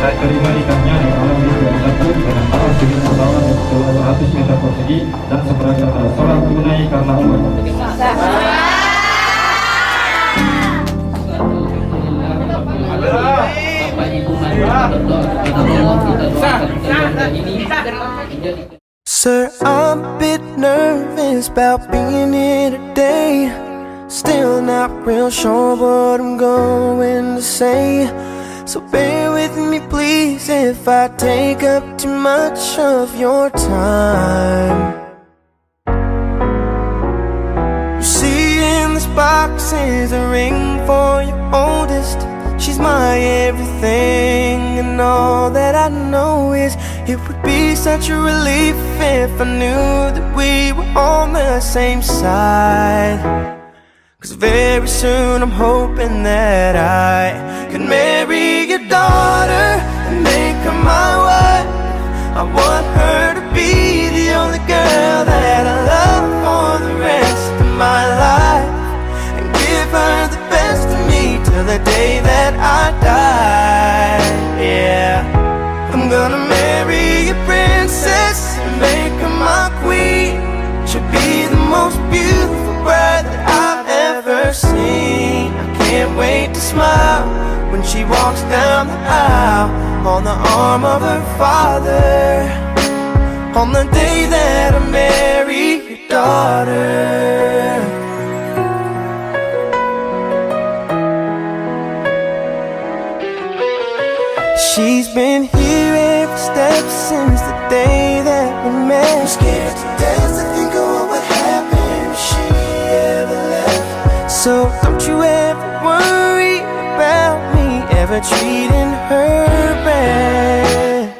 Saya terima ikannya di malam minggu 21 dengan arah segi lapangan 200 meter persegi dan seorang tunai karena umur. Sir, I'm a bit nervous about being here today. Still not real sure what I'm going to say. So bear with me please if I take up too much of your time. You see in this box is a ring for your oldest. She's my everything, and all that I know is it would be such a relief if I knew that we were on the same side. 'Cause very soon I'm hoping that I can marry your daughter and make her my wife. I want her to be the only girl that I love for the rest of my life, and give her the best of me till the day that I die. Yeah, I'm gonna marry a princess and make her my queen. She'll be the most beautiful bride that I've ever seen. I can't wait to smile when she walks down the aisle on the arm of her father, on the day that I marry your daughter. She's been here every step since the day that we met. I'm scared to death to think of what would happen if she ever left. So don't you ever worry about me ever treating her bad.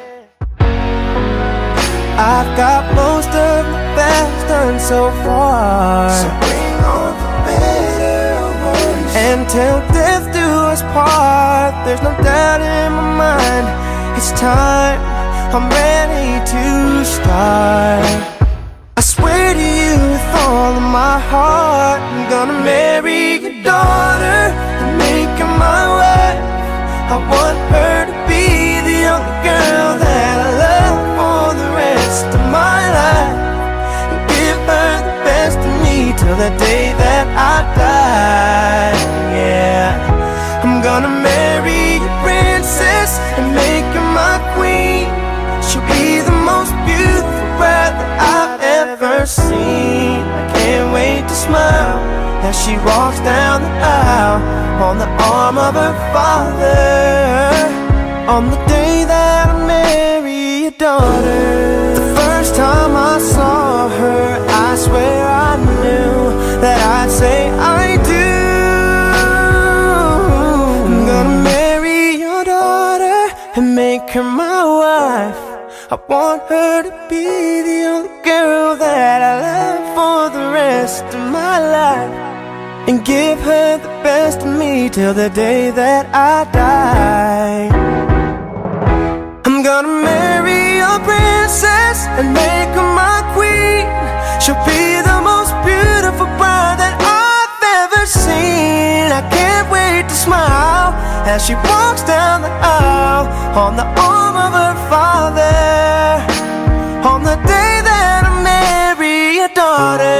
I've got most of the best done so far, so bring on the better ones, and till death do us part. There's no doubt in my mind, it's time, I'm ready to start. I swear to you with all of my heart, I'm gonna marry your daughter and make her my wife. I want her to be the only girl that I love for the rest of my life, and give her the best of me till the day that I die. Yeah, I'm gonna marry your princess and make her my queen. She'll be the most beautiful bride that I've ever seen. I can't wait to smile as she walks down the aisle on the arm of her father, on the day that I marry your daughter. The first time I saw her, I swear I knew that I'd say I do. I'm gonna marry your daughter and make her my wife. I want her to be the only girl that I love for the rest of my life, and give her the best of me till the day that I die. I'm gonna marry a princess and make her my queen. She'll be the most beautiful bride that I've ever seen. I can't wait to smile as she walks down the aisle on the arm of her father, on the day that I marry your daughter.